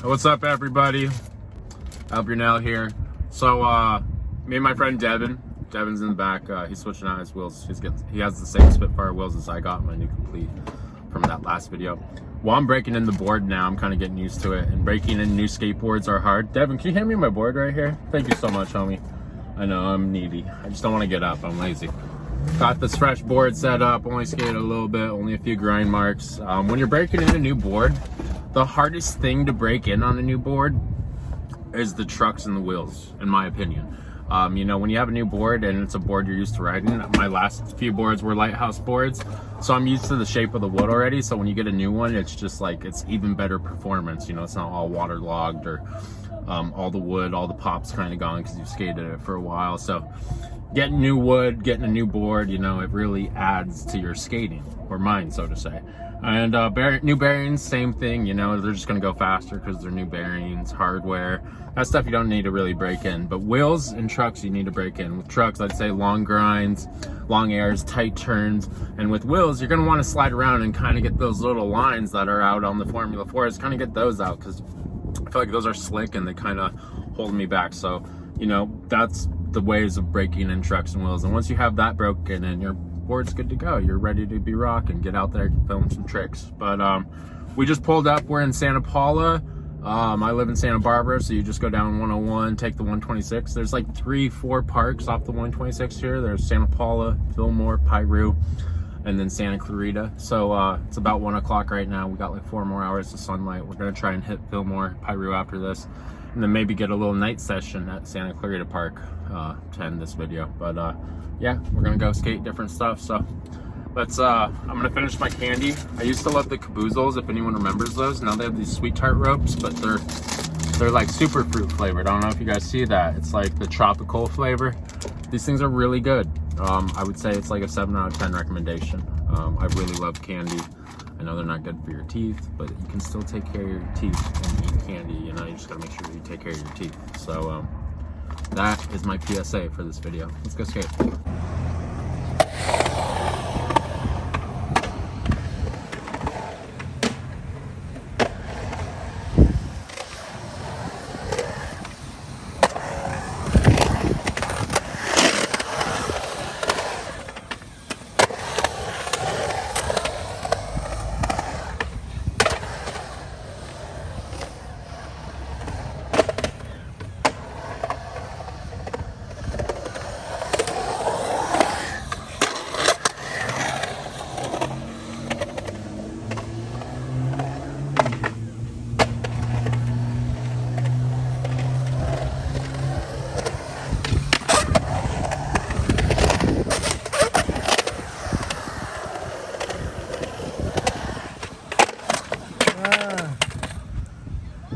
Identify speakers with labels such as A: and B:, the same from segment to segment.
A: What's up, everybody? Brunelle here. So, me and my friend Devin's in the back. He's switching out his wheels. He has the same Spitfire wheels as I got my new Complete from that last video. While I'm breaking in the board now, I'm kind of getting used to it. And breaking in new skateboards are hard. Devin, can you hand me my board right here? Thank you so much, homie. I know I'm needy. I just don't want to get up. I'm lazy. Got this fresh board set up. Only skated a little bit. Only a few grind marks. When you're breaking in a new board, the hardest thing to break in on a new board is the trucks and the wheels, in my opinion. You know, when you have a new board and it's a board you're used to riding, my last few boards were lighthouse boards, so I'm used to the shape of the wood already. So when you get a new one, it's just like, it's even better performance. You know, it's not all waterlogged or all the wood, all the pops kind of gone because you've skated it for a while. So getting new wood, getting a new board, you know, it really adds to your skating, or mine, so to say. And new bearings, same thing, you know, they're just gonna go faster because they're new bearings, hardware. That stuff you don't need to really break in. But wheels and trucks you need to break in. With trucks, I'd say long grinds, long airs, tight turns. And with wheels, you're gonna wanna slide around and kind of get those little lines that are out on the Formula 4s, kind of get those out, because I feel like those are slick and they kind of hold me back. So, you know, that's the ways of breaking in trucks and wheels. And once you have that broken in, your board's good to go. You're ready to be rocking. Get out there and film some tricks. But we just pulled up. We're in Santa Paula. I live in Santa Barbara, so you just go down 101, take the 126. There's like 3-4 parks off the 126 here. There's Santa Paula, Fillmore, Piru, and then Santa Clarita. So it's about 1 o'clock right now. We got like 4 more hours of sunlight. We're gonna try and hit Fillmore, Piru after this, and then maybe get a little night session at Santa Clarita Park to end this video. But yeah, we're gonna go skate different stuff. So let's I'm gonna finish my candy. I used to love the Caboozles, if anyone remembers those. Now they have these sweet tart ropes, but they're like super fruit flavored. I don't know if you guys see that. It's like the tropical flavor. These things are really good. I would say it's like a 7 out of 10 recommendation. I really love candy. I know they're not good for your teeth, but you can still take care of your teeth and eat candy. You know, you just gotta make sure you take care of your teeth. So that is my PSA for this video. Let's go skate.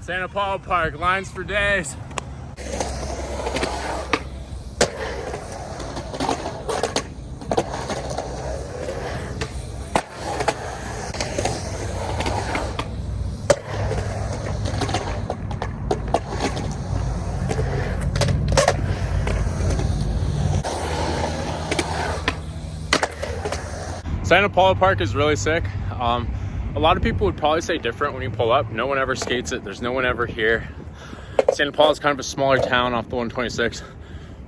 A: Santa Paula Park, lines for days. Santa Paula Park is really sick. A lot of people would probably say different when you pull up. No one ever skates it. There's no one ever here. Santa Paula is kind of a smaller town off the 126.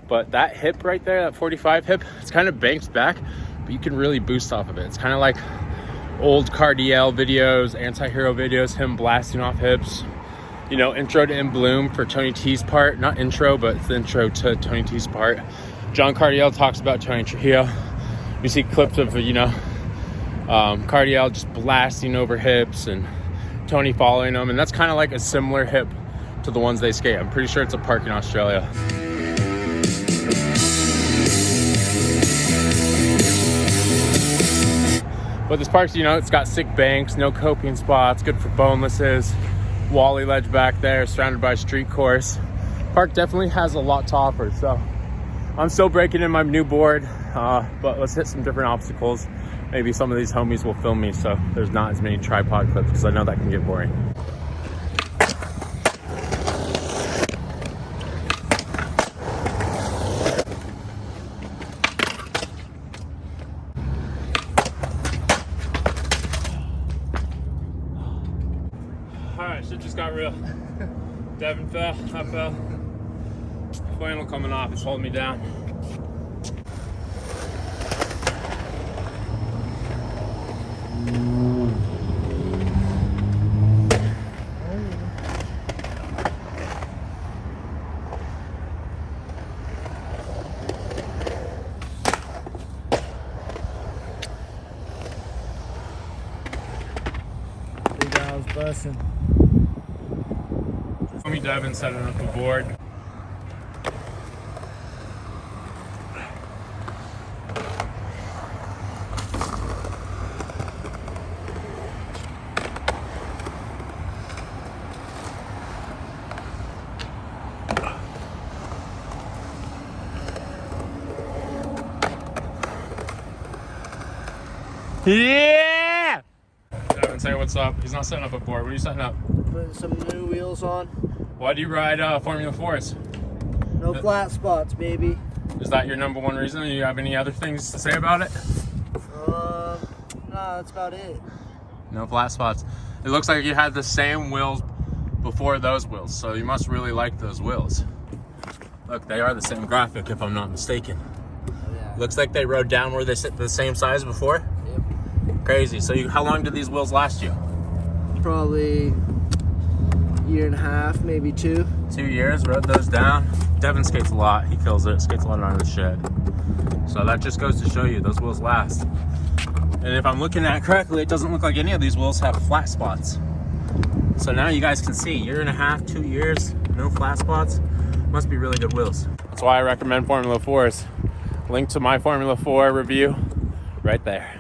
A: But that hip right there, that 45 hip, it's kind of banked back, but you can really boost off of it. It's kind of like old Cardiel videos, anti-hero videos, him blasting off hips. You know, intro to In Bloom for Tony T's part. Not intro, but it's the intro to Tony T's part. John Cardiel talks about Tony Trujillo. You see clips of, you know, Cardiel just blasting over hips and Tony following them, and that's kind of like a similar hip to the ones they skate. I'm pretty sure it's a park in Australia. But this park's, you know, it's got sick banks, no coping spots, good for bonelesses, wally ledge back there, surrounded by a street course. Park definitely has a lot to offer. So I'm still breaking in my new board, but let's hit some different obstacles. Maybe some of these homies will film me so there's not as many tripod clips, because I know that can get boring. All right, shit just got real. Devin fell, I fell. Flannel coming off, it's holding me down.
B: Bussin'.
A: Homie Devin setting up the board. Yeah! Devin, say what's up. He's not setting up a board. What are you setting up?
B: Putting some new wheels on.
A: Why do you ride Formula 4s?
B: No flat spots, baby.
A: Is that your number one reason? Do you have any other things to say about it?
B: No, that's about it.
A: No flat spots. It looks like you had the same wheels before those wheels, so you must really like those wheels. Look, they are the same graphic if I'm not mistaken.
B: Oh, yeah.
A: Looks like they rode down where they sit the same size before.
B: Yep.
A: Crazy. So how long did these wheels last you?
B: Probably a year and a half, maybe 2.
A: 2 years, rode those down. Devin skates a lot. He kills it. Skates a lot under the shed. So that just goes to show you those wheels last. And if I'm looking at it correctly, it doesn't look like any of these wheels have flat spots. So now you guys can see, year and a half, 2 years, no flat spots. Must be really good wheels. That's why I recommend Formula 4s. Link to my Formula 4 review right there.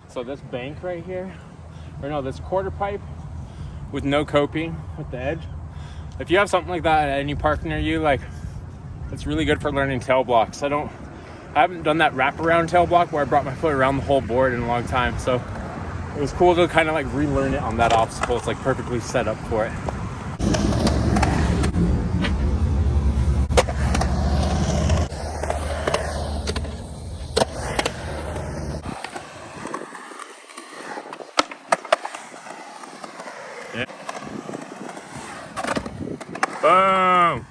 A: So this bank right here, or no, this quarter pipe with no coping with the edge. If you have something like that at any park near you, like, it's really good for learning tail blocks. I haven't done that wraparound tail block where I brought my foot around the whole board in a long time. So it was cool to kind of like relearn it on that obstacle. It's like perfectly set up for it. Yeah. Boom!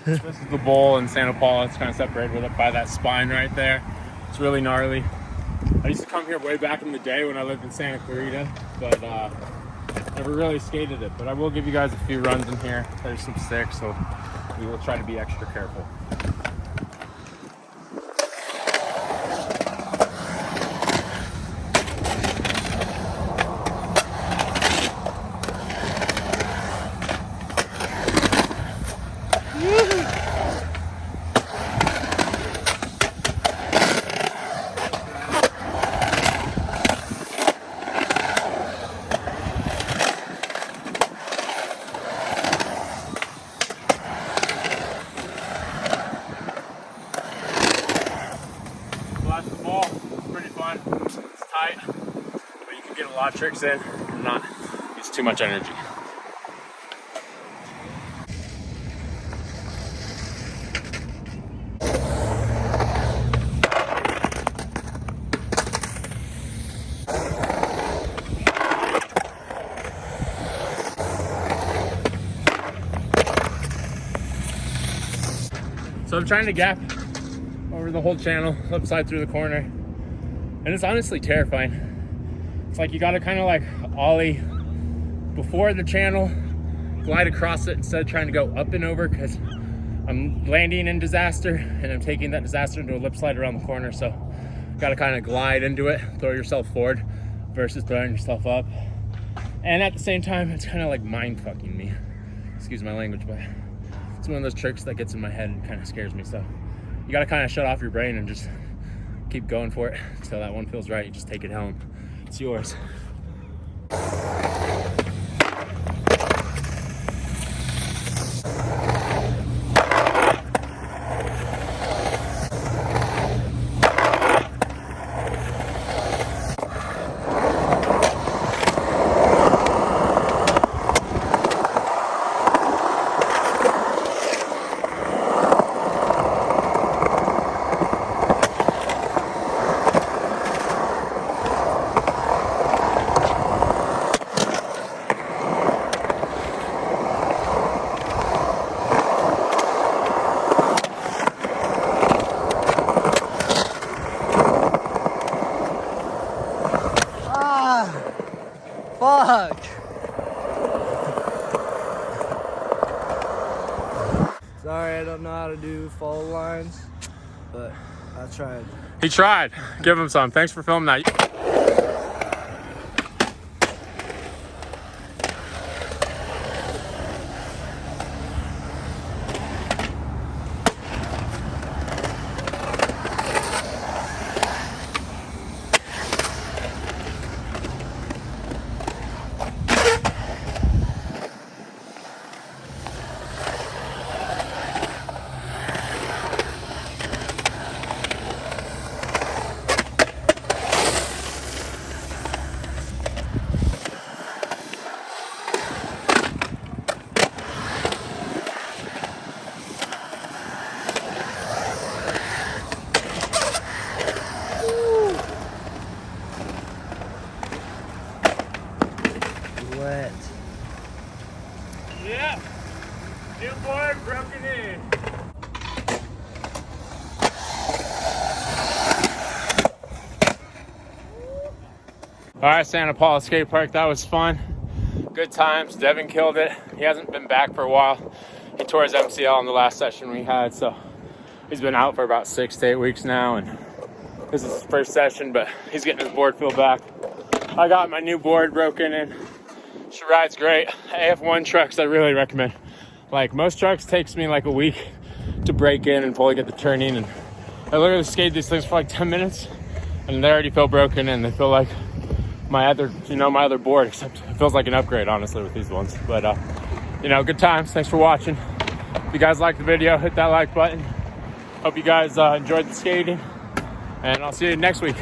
A: This is the bowl in Santa Paula. It's kind of separated by that spine right there. It's really gnarly. I used to come here way back in the day when I lived in Santa Clarita, but Never really skated it, but I will give you guys a few runs in here. There's some sticks, so we will try to be extra careful. Blast the ball, it's pretty fun. It's tight, but you can get a lot of tricks in and not use too much energy. So I'm trying to gap over the whole channel, upside through the corner, and it's honestly terrifying. It's like you gotta kind of like ollie before the channel, glide across it instead of trying to go up and over, because I'm landing in disaster and I'm taking that disaster into a lip slide around the corner. So you gotta kind of glide into it, throw yourself forward versus throwing yourself up. And at the same time, it's kind of like mind fucking me. Excuse my language, but it's one of those tricks that gets in my head and kind of scares me. So you got to kind of shut off your brain and just keep going for it until that one feels right. You just take it home. It's yours.
B: Fuck! Sorry, I don't know how to do fall lines, but I tried.
A: He tried. Give him some. Thanks for filming that.
B: Wet.
A: Yeah. New board broken in. All right, Santa Paula Skate Park. That was fun. Good times. Devin killed it. He hasn't been back for a while. He tore his MCL in the last session we had, so he's been out for about 6 to 8 weeks now, and this is his first session, but he's getting his board filled back. I got my new board broken in. She rides great. AF1 trucks I really recommend. Like, most trucks takes me like a week to break in and fully get the turning, and I literally skated these things for like 10 minutes and they already feel broken and they feel like my other board, except it feels like an upgrade honestly with these ones. But good times. Thanks for watching. If you guys liked the video, hit that like button. Hope you guys enjoyed the skating, and I'll see you next week.